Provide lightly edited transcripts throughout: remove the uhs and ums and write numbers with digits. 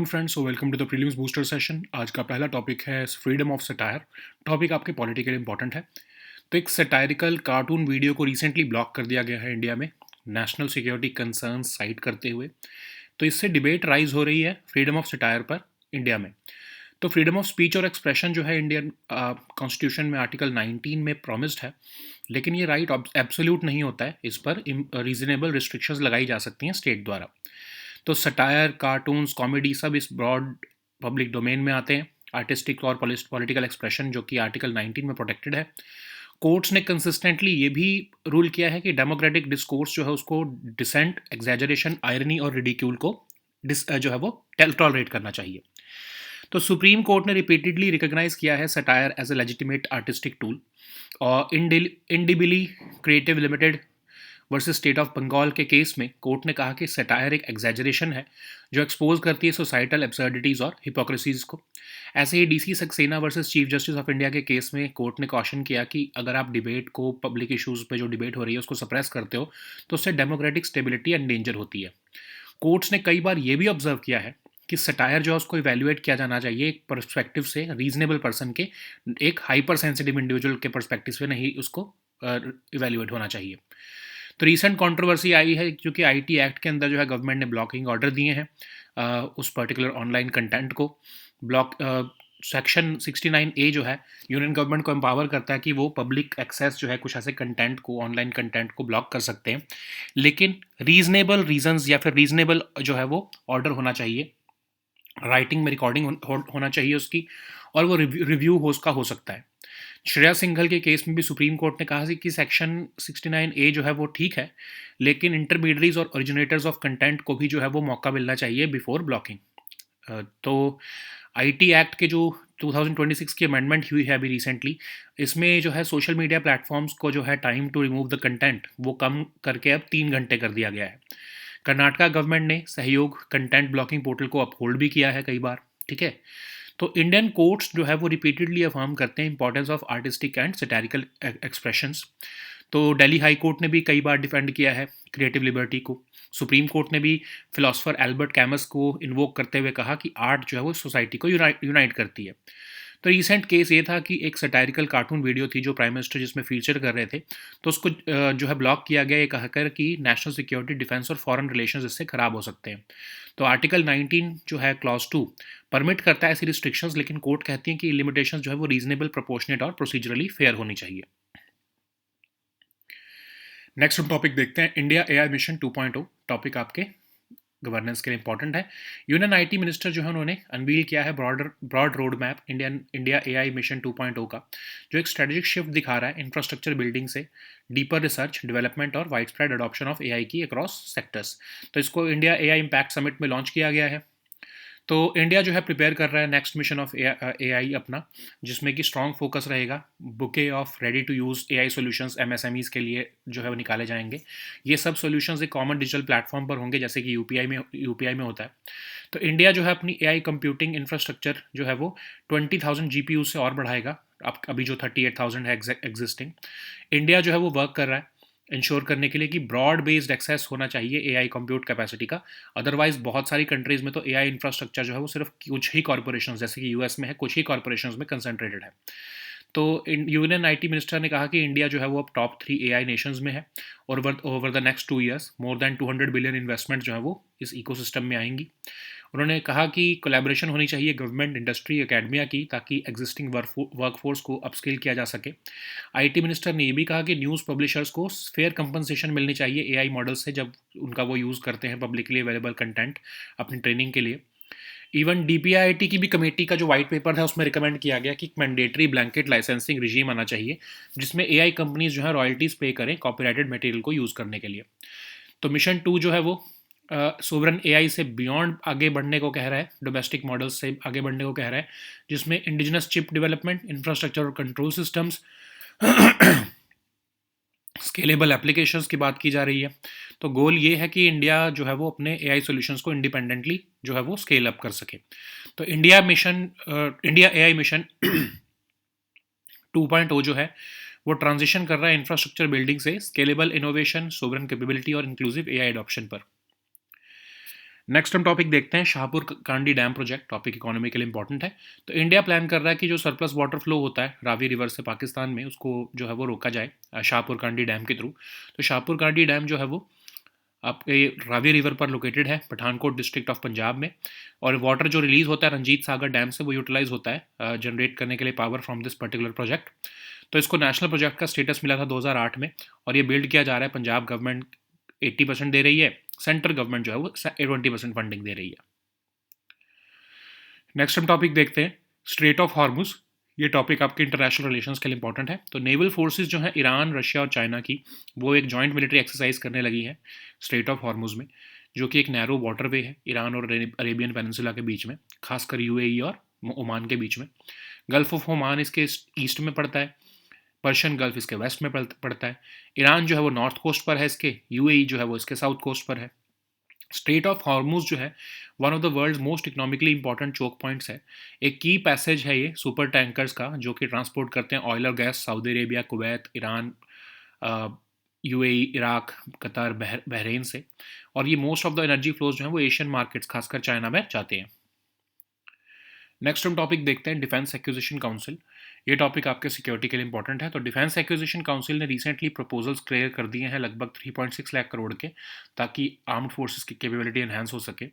Friends, so welcome to the prelims booster session. आज का पहला टॉपिक है फ्रीडम ऑफ सटायर। टॉपिक आपके पॉलिटिकल इंपॉर्टेंट है। तो एक सटायरिकल कार्टून वीडियो को रिसेंटली ब्लॉक कर दिया गया है इंडिया में, नेशनल सिक्योरिटी कंसर्न साइट करते हुए। तो इससे डिबेट राइज हो रही है फ्रीडम ऑफ सटायर पर इंडिया में। तो फ्रीडम ऑफ स्पीच और एक्सप्रेशन जो है इंडियन कॉन्स्टिट्यूशन में आर्टिकल 19 में प्रॉमिस्ड है, लेकिन ये राइट एब्सोल्यूट नहीं होता है। इस पर रीजनेबल रिस्ट्रिक्शंस लगाई जा सकती हैं स्टेट द्वारा। तो सटायर, कार्टून्स, कॉमेडी सब इस ब्रॉड पब्लिक डोमेन में आते हैं। आर्टिस्टिक और पॉलिटिकल एक्सप्रेशन जो कि आर्टिकल 19 में प्रोटेक्टेड है। कोर्ट्स ने कंसिस्टेंटली ये भी रूल किया है कि डेमोक्रेटिक डिस्कोर्स जो है उसको डिसेंट, एग्जैजरेशन, आयरनी और रिडिक्यूल को जो है वो टॉलरेट करना चाहिए। तो सुप्रीम कोर्ट ने रिपीटेडली रिकॉग्नाइज किया है satire as a legitimate artistic tool. और Indibility creative limited versus state of Bengal के केस में कोर्ट ने कहा कि सटायर एक एग्जैजरेशन है जो एक्सपोज करती है सोसाइटल एब्सर्डिटीज़ और हिपोक्रेसीज को। ऐसे ही D C Saxena versus chief justice of India के केस में कोर्ट ने कॉशन किया कि अगर आप डिबेट को, पब्लिक इश्यूज पे जो डिबेट हो रही है उसको सप्रेस करते हो तो उससे डेमोक्रेटिक स्टेबिलिटी एंडेंजर होती है। कोर्ट्स ने कई बार ये भी ऑब्जर्व किया है कि सटायर जो है उसको इवेल्युएट किया जाना चाहिए एक पर्सपेक्टिव से, रीजनेबल पर्सन के, एक हाइपर सेंसिटिव इंडिविजुअल के पर्सपेक्टिव से नहीं उसको इवेल्युएट होना चाहिए। तो रीसेंट कंट्रोवर्सी आई है क्योंकि आईटी एक्ट के अंदर जो है गवर्नमेंट ने ब्लॉकिंग ऑर्डर दिए हैं उस पर्टिकुलर ऑनलाइन कंटेंट को। ब्लॉक सेक्शन 69A जो है यूनियन गवर्नमेंट को एम्पावर करता है कि वो पब्लिक एक्सेस जो है कुछ ऐसे कंटेंट को, ऑनलाइन कंटेंट को ब्लॉक कर सकते हैं, लेकिन रीजनेबल रीजंस या फिर रीजनेबल जो है वो ऑर्डर होना चाहिए। राइटिंग में रिकॉर्डिंग होना चाहिए उसकी, और वो रिव्यू हो उसका हो सकता है। श्रेया सिंघल के केस में भी सुप्रीम कोर्ट ने कहा कि सेक्शन 69A जो है वो ठीक है, लेकिन इंटरमीडियरीज और ओरिजिनेटर्स ऑफ कंटेंट को भी जो है वो मौका मिलना चाहिए बिफोर ब्लॉकिंग। तो आईटी एक्ट के जो 2026 की अमेंडमेंट हुई है अभी रिसेंटली, इसमें जो है सोशल मीडिया प्लेटफॉर्म्स को जो है time to remove the content वो कम करके अब 3 घंटे कर दिया गया है। कर्नाटका गवर्नमेंट ने सहयोग कंटेंट ब्लॉकिंग पोर्टल को अपहोल्ड भी किया है कई बार। ठीक है। तो इंडियन कोर्ट्स जो है वो रिपीटेडली अफर्म करते हैं importance of artistic and satirical expressions. तो दिल्ली हाई कोर्ट ने भी कई बार डिफेंड किया है क्रिएटिव लिबर्टी को। सुप्रीम कोर्ट ने भी फिलोसफर एल्बर्ट कैमस को इन्वोक करते हुए कहा कि आर्ट जो है वो सोसाइटी को यूनाइट करती है। तो रिसेंट केस ये था कि एक सटायरिकल कार्टून वीडियो थी जो प्राइम मिनिस्टर जिसमें फीचर कर रहे थे, तो उसको जो है ब्लॉक किया गया ये कहकर कि नेशनल सिक्योरिटी, डिफेंस और फॉरेन रिलेशंस इससे खराब हो सकते हैं। तो आर्टिकल 19 जो है क्लॉज 2 परमिट करता है ऐसी रिस्ट्रिक्शंस, लेकिन कोर्ट कहती हैं कि लिमिटेशंस जो है वो रीजनेबल, प्रोपोर्शनेट और प्रोसीजरली फेयर होनी चाहिए। नेक्स्ट हम टॉपिक देखते हैं, इंडिया एआई मिशन 2.0। टॉपिक आपके गवर्नेंस के लिए इंपॉर्टेंट है। यूनियन आईटी मिनिस्टर जो है उन्होंने अनवील किया है broad road map India AI mission 2.0 का, जो एक स्ट्रेटेजिक शिफ्ट दिखा रहा है इंफ्रास्ट्रक्चर बिल्डिंग से डीपर रिसर्च, डेवलपमेंट और wide spread adoption of AI की अक्रॉस सेक्टर्स। तो इसको इंडिया एआई इम्पैक्ट समिट में लॉन्च किया गया है। तो इंडिया जो है प्रिपेयर कर रहा है नेक्स्ट मिशन ऑफ एआई अपना, जिसमें कि स्ट्रॉन्ग फोकस रहेगा। Bouquet of ready to use AI solutions MSMEs के लिए जो है वो निकाले जाएंगे। ये सब सॉल्यूशंस एक कॉमन डिजिटल प्लेटफॉर्म पर होंगे, जैसे कि यूपीआई में होता है। तो इंडिया जो है अपनी एआई कंप्यूटिंग इंफ्रास्ट्रक्चर जो है वो 20,000 जीपीयू से और बढ़ाएगा। अब अभी जो 38,000 है एग्जिस्टिंग, इंडिया जो है वो वर्क कर रहा है इंश्योर करने के लिए कि ब्रॉड बेस्ड एक्सेस होना चाहिए एआई कंप्यूट कैपेसिटी का। अदरवाइज बहुत सारी कंट्रीज में तो एआई इंफ्रास्ट्रक्चर जो है वो सिर्फ कुछ ही कॉर्पोरेशन, जैसे कि यूएस में है, कुछ ही कॉर्पोरेशन में कंसंट्रेटेड है। तो यूनियन आईटी मिनिस्टर ने कहा कि इंडिया जो है वो अब टॉप 3 एआई नेशंस में है, और over the next 2 years more than 200 billion investment जो है वो इस इकोसिस्टम में आएंगी। उन्होंने कहा कि कोलैबोरेशन होनी चाहिए गवर्नमेंट, इंडस्ट्री, एकेडमिया की, ताकि एग्जिस्टिंग वर्कफोर्स को अपस्किल किया जा सके। आईटी मिनिस्टर ने ये भी कहा कि न्यूज़ पब्लिशर्स को फेयर कंपनसेशन मिलनी चाहिए एआई मॉडल से जब उनका वो यूज़ करते हैं पब्लिकली अवेलेबल कंटेंट अपनी ट्रेनिंग के लिए। इवन डीपीआईटी की भी कमेटी का जो वाइट पेपर था उसमें रिकमेंड किया गया कि मैंडेटरी ब्लैंकेट लाइसेंसिंग रिजीम आना चाहिए, जिसमें एआई कंपनीज जो है रॉयल्टीज़ पे करें कॉपीराइटेड मटेरियल को यूज़ करने के लिए। तो मिशन 2 जो है वो सोवरन एआई से बियॉन्ड आगे बढ़ने को कह रहा है, डोमेस्टिक मॉडल्स से आगे बढ़ने को कह रहा है, जिसमें इंडिजिनस चिप डेवलपमेंट, इंफ्रास्ट्रक्चर और कंट्रोल सिस्टम्स, स्केलेबल एप्लीकेशंस की बात की जा रही है। तो गोल ये है कि इंडिया जो है वो अपने एआई सॉल्यूशंस को इंडिपेंडेंटली जो है वो स्केल अप कर सके। तो इंडिया एआई मिशन 2.0 जो है वो ट्रांजिशन कर रहा है इंफ्रास्ट्रक्चर बिल्डिंग से स्केलेबल इनोवेशन, सोवरन कैपेबिलिटी और इंक्लूसिव एआई एडॉप्शन पर। नेक्स्ट हम टॉपिक देखते हैं Shahpur Kandi dam project. Topic economy के लिए इंपॉर्टेंट है। तो इंडिया प्लान कर रहा है कि जो सरप्लस वाटर फ्लो होता है रावी रिवर से पाकिस्तान में, उसको जो है वो रोका जाए शाहपुर कांडी डैम के थ्रू। तो शाहपुर कांडी डैम जो है वो आपके रावी रिवर पर लोकेटेड है, पठानकोट डिस्ट्रिक्ट ऑफ पंजाब में। और वाटर जो रिलीज होता है रंजीत सागर डैम से वो यूटिलाइज होता है जनरेट करने के लिए power from this particular project. तो इसको नेशनल प्रोजेक्ट का स्टेटस मिला था 2008 में, और ये बिल्ड किया जा रहा है। पंजाब गवर्नमेंट 80% दे रही है, सेंट्रल गवर्नमेंट जो है वो 20% फंडिंग दे रही है। नेक्स्ट हम टॉपिक देखते हैं स्ट्रेट ऑफ हॉर्मुज। ये टॉपिक आपके इंटरनेशनल रिलेशंस के लिए इंपॉर्टेंट है। तो नेवल फोर्सेस जो है ईरान, रशिया और चाइना की, वो एक जॉइंट मिलिट्री एक्सरसाइज करने लगी है स्ट्रेट ऑफ हॉर्मुज में, जो कि एक नैरो वाटरवे है ईरान और अरेबियन पेनिनसुला के बीच में, खासकर यूएई और ओमान के बीच में। गल्फ ऑफ ओमान इसके ईस्ट में पड़ता है, पर्शियन गल्फ इसके वेस्ट में पड़ता है। ईरान जो है वो नॉर्थ कोस्ट पर है इसके, यूएई जो है वो इसके साउथ कोस्ट पर है। स्ट्रेट ऑफ हॉर्मुज जो है one of the world most economically important choke points है। एक की पैसेज है ये सुपर टैंकर्स का, जो कि ट्रांसपोर्ट करते हैं ऑयल और gas Saudi Arabia, Kuwait, Iran, UAE, Iraq, Qatar, Bahrain से। और ये most of the energy flows जो है वो एशियन मार्केट्स खासकर चाइना में जाते हैं। नेक्स्ट हम टॉपिक देखते हैं डिफेंस एक्विजिशन काउंसिल। ये टॉपिक आपके सिक्योरिटी के लिए इंपॉर्टेंट है। तो डिफेंस एक्विजिशन काउंसिल ने रिसेंटली प्रपोजल्स क्लियर कर दिए हैं लगभग 3.6 लाख करोड़ के, ताकि आर्म्ड फोर्सेस की कैपेबिलिटी एनहांस हो सके।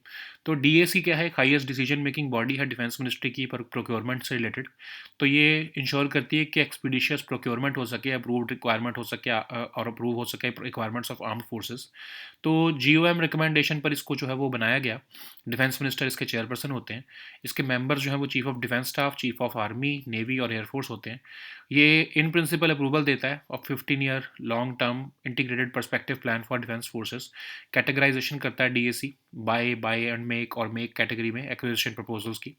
तो डीएसी क्या है? एक हाईएस्ट डिसीजन मेकिंग बॉडी है डिफेंस मिनिस्ट्री की पर प्रोक्योरमेंट से रिलेटेड। तो ये इंश्योर करती है कि एक्सपीडिशियस प्रोक्योरमेंट हो सके, अप्रूव्ड रिक्वायरमेंट हो सके और अप्रूव हो सके रिक्वायरमेंट्स ऑफ आर्म्ड फोर्सेस। तो जीओएम रिकमेंडेशन पर इसको जो है वो बनाया गया। डिफेंस मिनिस्टर इसके चेयरपर्सन होते हैं। इसके मेंबर्स जो हैं वो chief of defence staff, chief of army, navy और एयरफोर्स होते हैं। ये इन प्रिंसिपल अप्रूवल देता है of 15 year long term integrated perspective plan for defence forces. Categorization करता है डीएसी बाय एंड मेक और मेक कैटेगरी में एक्विजिशन प्रपोजल्स की।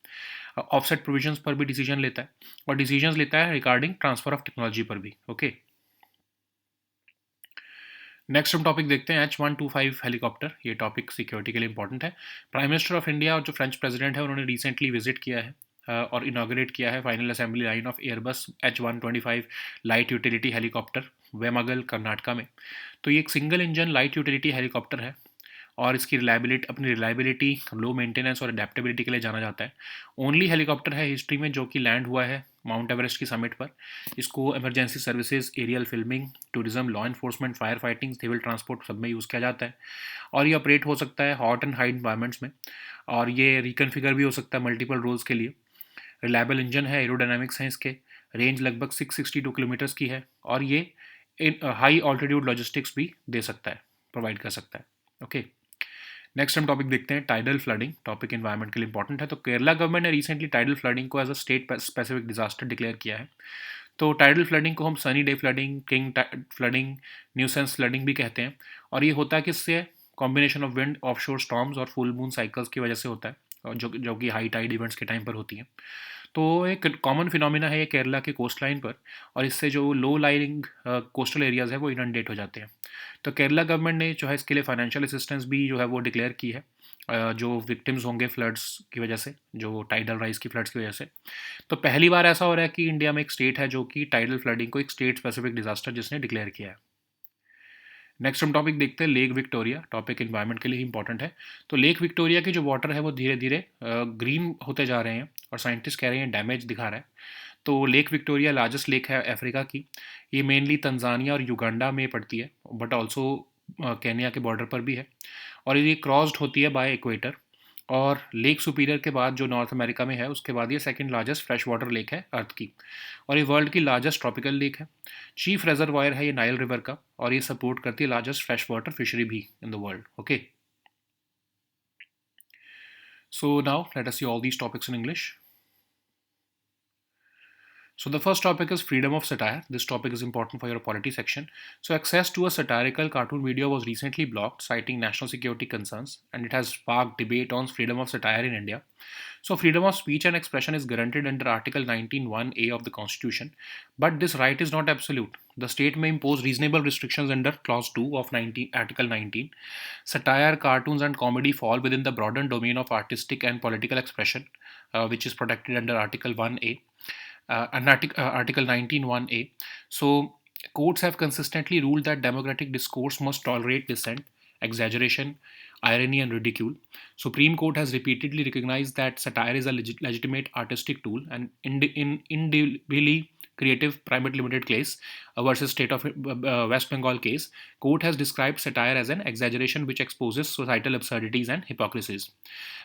ऑफसेट प्रोविजंस पर भी डिसीजन लेता है, और डिसीजंस लेता है रिगार्डिंग ट्रांसफर ऑफ टेक्नोलॉजी पर भी। ओके, नेक्स्ट हम टॉपिक देखते हैं H-125 हेलीकॉप्टर। ये टॉपिक सिक्योरिटी के लिए इंपॉर्टेंट है। प्राइम मिनिस्टर ऑफ इंडिया और जो फ्रेंच प्रेसिडेंट है उन्होंने रिसेंटली विजिट किया है और इनाग्रेट किया है final assembly line of Airbus H-125 light utility helicopter Vemagal, Karnataka में। तो ये एक single engine light utility helicopter है, और इसकी रिलायबिलिटी, लो मेंटेनेंस और अडेप्टेबिलिटी के लिए जाना जाता है। ओनली हेलीकॉप्टर है हिस्ट्री में जो कि लैंड हुआ है माउंट एवरेस्ट की समिट पर। इसको emergency services, aerial filming, tourism, law enforcement, fire fighting, civil transport सब में यूज़ किया जाता है। और ये ऑपरेट हो सकता है हॉट एंड हाई इन्वायरमेंट्स में, और ये रिकन्फिगर भी हो सकता है मल्टीपल रोल्स के लिए। रिलायबल इंजन है, एरोडायनामिक्स हैं इसके। रेंज लगभग 662 किलोमीटर्स की है, और ये हाई ऑल्टीट्यूड लॉजिस्टिक्स भी दे सकता है, प्रोवाइड कर सकता है। ओके, नेक्स्ट हम टॉपिक देखते हैं टाइडल फ्लडिंग। टॉपिक एनवायरनमेंट के लिए इंपॉर्टेंट है। तो केरला गवर्नमेंट ने रिसेंटली टाइडल फ्लडिंग को as a state specific disaster declare किया है। तो टाइडल फ्लडिंग को हम sunny day flooding, king flooding, nuisance flooding भी कहते हैं। और ये होता है किससे? Combination of wind, offshore storms और फुल मून साइकिल्स की वजह से होता है, और जो कि हाई टाइड इवेंट्स के टाइम पर होती हैं। तो एक कॉमन फिनोमिना है ये केरला के कोस्ट लाइन पर, और इससे जो लो लाइंग कोस्टल एरियाज़ है वो इनंडेट हो जाते हैं। तो केरला गवर्नमेंट ने जो है इसके लिए फाइनेंशियल असिस्टेंस भी जो है वो डिक्लेयर की है, जो विक्टिम्स होंगे फ्लड्स की वजह से, जो टाइडल राइज की फ्लड्स की वजह से। तो पहली बार ऐसा हो रहा है कि इंडिया में एक स्टेट है जो कि टाइडल फ्लडिंग को एक स्टेट स्पेसिफिक डिजास्टर जिसने डिक्लेयर किया है। नेक्स्ट हम टॉपिक देखते हैं लेक विक्टोरिया। टॉपिक एनवायरनमेंट के लिए इंपॉर्टेंट है। तो लेक विक्टोरिया के जो वाटर है वो धीरे धीरे ग्रीन होते जा रहे हैं, और साइंटिस्ट कह रहे हैं डैमेज दिखा रहा है। तो लेक विक्टोरिया लार्जेस्ट लेक है अफ्रीका की। ये मेनली तंजानिया और युगांडा में पड़ती है, बट ऑल्सो केनिया के बॉर्डर पर भी है। और ये क्रॉस्ड होती है बाय इक्वेटर, और लेक सुपीरियर के बाद जो नॉर्थ अमेरिका में है उसके बाद ये second largest fresh water lake है अर्थ की, और ये वर्ल्ड की लार्जेस्ट ट्रॉपिकल लेक है। चीफ रेजर्वायर है ये नाइल रिवर का, और ये सपोर्ट करती है लार्जेस्ट फ्रेश वाटर फिशरी भी in the world. Okay, so now let us see all these topics in English. So the first topic is freedom of satire. This topic is important for your polity section. So access to a satirical cartoon video was recently blocked, citing national security concerns, and it has sparked debate on freedom of satire in India. So freedom of speech and expression is guaranteed under Article 19(1)(a) of the Constitution, but this right is not absolute. The state may impose reasonable restrictions under Clause 2 of Article 19. Satire, cartoons, and comedy fall within the broader domain of artistic and political expression, which is protected under Article 1A. Article 19(1)(a). So, courts have consistently ruled that democratic discourse must tolerate dissent, exaggeration, irony, and ridicule. Supreme Court has repeatedly recognized that satire is a legitimate artistic tool, and in indubitably creative private limited case versus state of West Bengal case, court has described satire as an exaggeration which exposes societal absurdities and hypocrisies.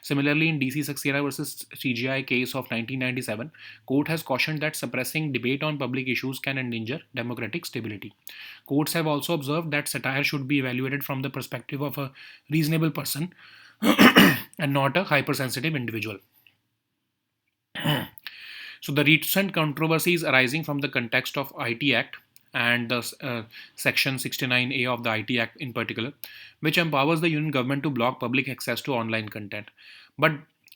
Similarly, in DC Saxena versus CGI case of 1997, court has cautioned that suppressing debate on public issues can endanger democratic stability. Courts have also observed that satire should be evaluated from the perspective of a reasonable person and not a hypersensitive individual. So the recent controversies arising from the context of IT Act and the Section 69A of the IT Act in particular, which empowers the union government to block public access to online content. But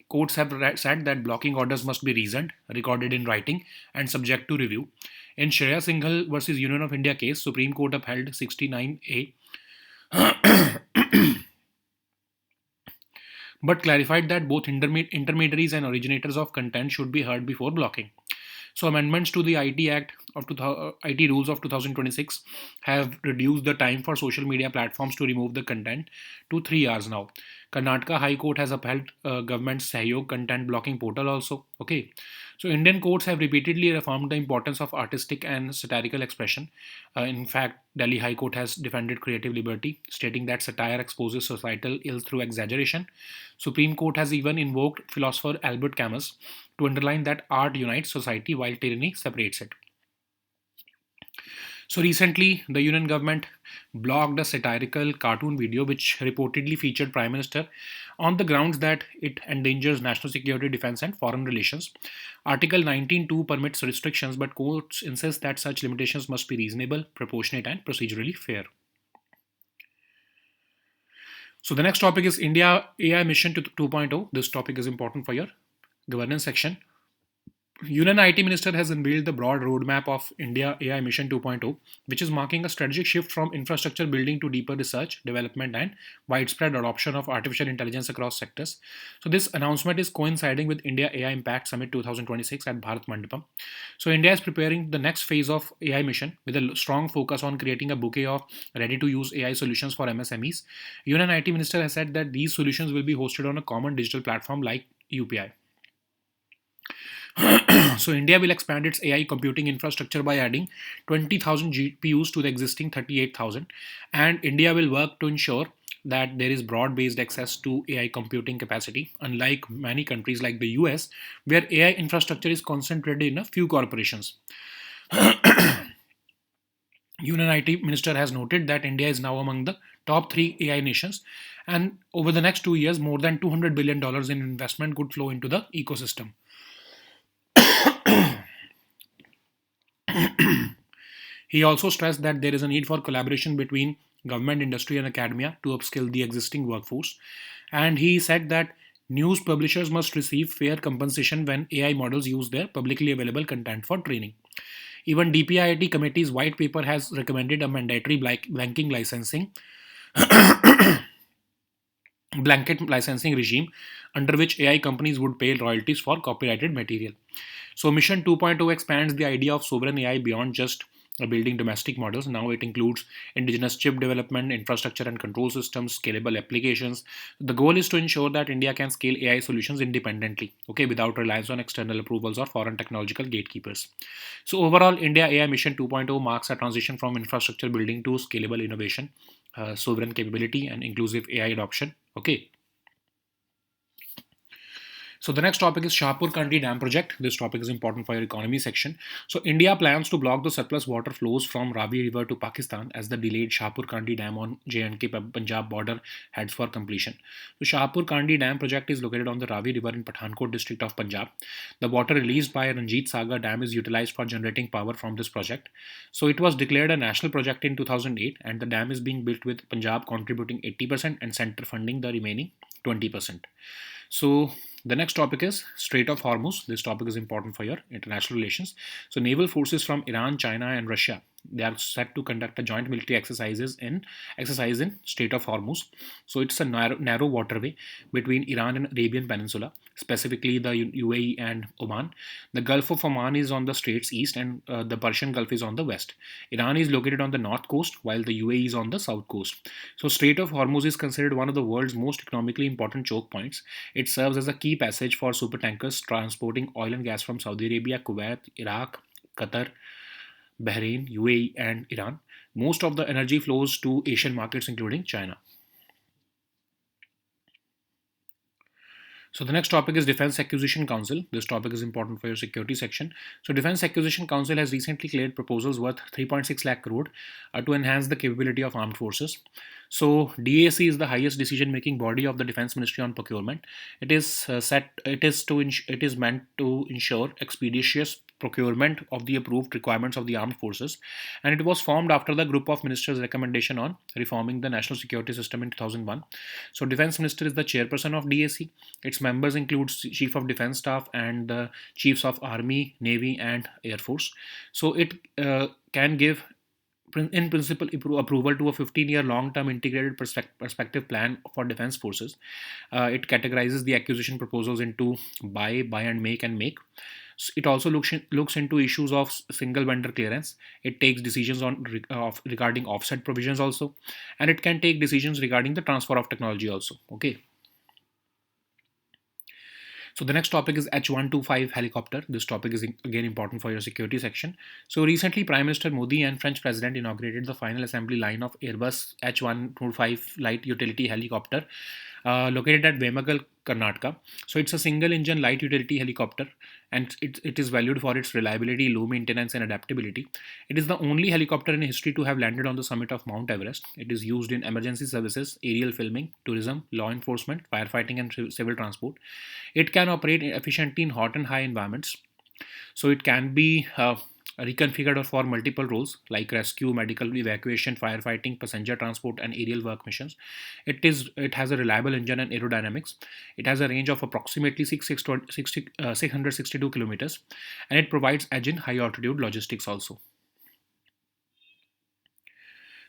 courts have said that blocking orders must be reasoned, recorded in writing, and subject to review. In Shreya Singhal versus Union of India case, Supreme Court upheld 69A but clarified that both intermediaries and originators of content should be heard before blocking. So amendments to the IT Act of IT rules of 2026 have reduced the time for social media platforms to remove the content to 3 hours now. Karnataka High Court has upheld government Sahyog content blocking portal also. Okay, so Indian courts have repeatedly affirmed the importance of artistic and satirical expression. In fact, Delhi High Court has defended creative liberty, stating that satire exposes societal ills through exaggeration. Supreme Court has even invoked philosopher Albert Camus to underline that art unites society while tyranny separates it. So recently, the union government blocked a satirical cartoon video which reportedly featured Prime Minister on the grounds that it endangers national security, defense, and foreign relations. Article 19.2 permits restrictions, but courts insist that such limitations must be reasonable, proportionate, and procedurally fair. So the next topic is India AI Mission to 2.0. This topic is important for your governance section. Union IT Minister has unveiled the broad roadmap of India AI Mission 2.0, which is marking a strategic shift from infrastructure building to deeper research, development, and widespread adoption of artificial intelligence across sectors. So, this announcement is coinciding with India AI Impact Summit 2026 at Bharat Mandapam. So, India is preparing the next phase of AI mission with a strong focus on creating a bouquet of ready to use AI solutions for MSMEs. Union IT Minister has said that these solutions will be hosted on a common digital platform like UPI. So India will expand its AI computing infrastructure by adding 20,000 GPUs to the existing 38,000, and India will work to ensure that there is broad-based access to AI computing capacity, unlike many countries like the US, where AI infrastructure is concentrated in a few corporations. Union IT Minister has noted that India is now among the top 3 AI nations, and over the next 2 years, more than $200 billion in investment could flow into the ecosystem. He also stressed that there is a need for collaboration between government, industry, and academia to upskill the existing workforce. And he said that news publishers must receive fair compensation when AI models use their publicly available content for training. Even DPIIT committee's white paper has recommended a mandatory blanking licensing blanket licensing regime under which AI companies would pay royalties for copyrighted material. So Mission 2.0 expands the idea of sovereign AI beyond just building domestic models. Now it includes indigenous chip development, infrastructure and control systems, scalable applications. The goal is to ensure that India can scale AI solutions independently, okay, without reliance on external approvals or foreign technological gatekeepers. So overall, India AI Mission 2.0 marks a transition from infrastructure building to scalable innovation, sovereign capability, and inclusive AI adoption. Okay. So the next topic is Shahpur Kandi Dam project. This topic is important for your economy section. So India plans to block the surplus water flows from Ravi River to Pakistan as the delayed Shahpur Kandi Dam on J&K Punjab border heads for completion. The Shahpur Kandi Dam project is located on the Ravi River in Pathankot district of Punjab. The water released by Ranjit Sagar Dam is utilized for generating power from this project. So it was declared a national project in 2008, and the dam is being built with Punjab contributing 80% and center funding the remaining 20%. So the next topic is Strait of Hormuz. This topic is important for your international relations. So naval forces from Iran, China, and Russia They are set to conduct a joint military exercise in Strait of Hormuz. So it's a narrow waterway between Iran and Arabian Peninsula, specifically the UAE and Oman. The Gulf of Oman is on the strait's east, and the Persian Gulf is on the west. Iran is located on the north coast, while the UAE is on the south coast. So Strait of Hormuz is considered one of the world's most economically important choke points. It serves as a key passage for supertankers transporting oil and gas from Saudi Arabia, Kuwait, Iraq, Qatar, Bahrain, UAE, and Iran. Most of the energy flows to Asian markets, including China. So the next topic is Defense Acquisition Council. This topic is important for your security section. So Defense Acquisition Council has recently cleared proposals worth 3.6 lakh crore to enhance the capability of armed forces. So DAC is the highest decision-making body of the Defense Ministry on procurement. It is it is meant to ensure expeditious procurement of the approved requirements of the armed forces, and it was formed after the group of ministers recommendation on reforming the national security system in 2001. So Defense Minister is the chairperson of DAC. Its members include Chief of Defense Staff and the Chiefs of Army, Navy, and Air Force. So it can give in principle approval to a 15-year long-term integrated perspective plan for defense forces. It categorizes the acquisition proposals into buy and make, and make. It also looks into issues of single vendor clearance. It takes decisions regarding offset provisions also, and it can take decisions regarding the transfer of technology also. Okay. So the next topic is H125 helicopter. This topic is again important for your security section. So recently, Prime Minister Modi and French President inaugurated the final assembly line of Airbus H125 light utility helicopter located at Vemagal, Karnataka. So it's a single-engine light utility helicopter, and it is valued for its reliability, low maintenance, and adaptability. It is the only helicopter in history to have landed on the summit of Mount Everest. It is used in emergency services, aerial filming, tourism, law enforcement, firefighting, and civil transport. It can operate efficiently in hot and high environments. So it can be reconfigured for multiple roles like rescue, medical evacuation, firefighting, passenger transport, and aerial work missions. It has a reliable engine and aerodynamics. It has a range of approximately 662 kilometers, and it provides edge in high altitude logistics also.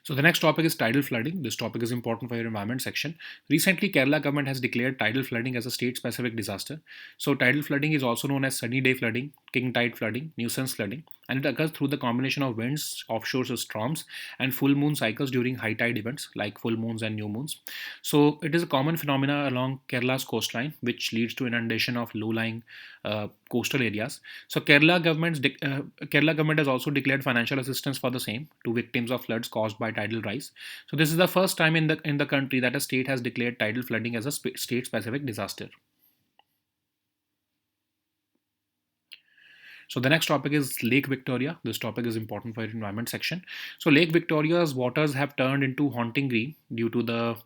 So the next topic is tidal flooding. This topic is important for your environment section. Recently, Kerala government has declared tidal flooding as a state-specific disaster. So tidal flooding is also known as sunny day flooding, king tide flooding, nuisance flooding, and it occurs through the combination of winds, offshore storms, and full moon cycles during high tide events like full moons and new moons. So it is a common phenomena along Kerala's coastline, which leads to inundation of low-lying coastal areas. So Kerala government has also declared financial assistance for the same to victims of floods caused by tidal rise. So this is the first time in the country that a state has declared tidal flooding as a state-specific disaster. So the next topic is Lake Victoria. This topic is important for your environment section. So Lake Victoria's waters have turned into haunting green due to the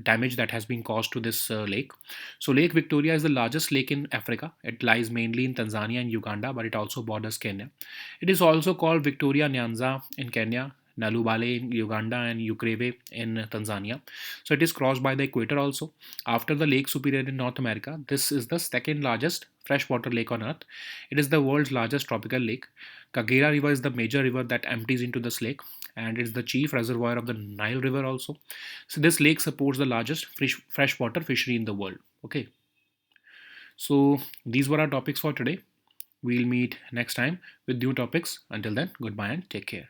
damage that has been caused to this lake. So Lake Victoria is the largest lake in Africa. It lies mainly in Tanzania and Uganda, but it also borders Kenya. It is also called Victoria Nyanza in Kenya, Nalubale in Uganda, and Ukrebe in Tanzania. So it is crossed by the equator also. After the Lake Superior in North America, this is the second largest freshwater lake on earth. It is the world's largest tropical lake. Kagera River is the major river that empties into this lake, and it's the chief reservoir of the Nile River also. So this lake supports the largest freshwater fishery in the world. Okay. So these were our topics for today. We'll meet next time with new topics. Until then, goodbye and take care.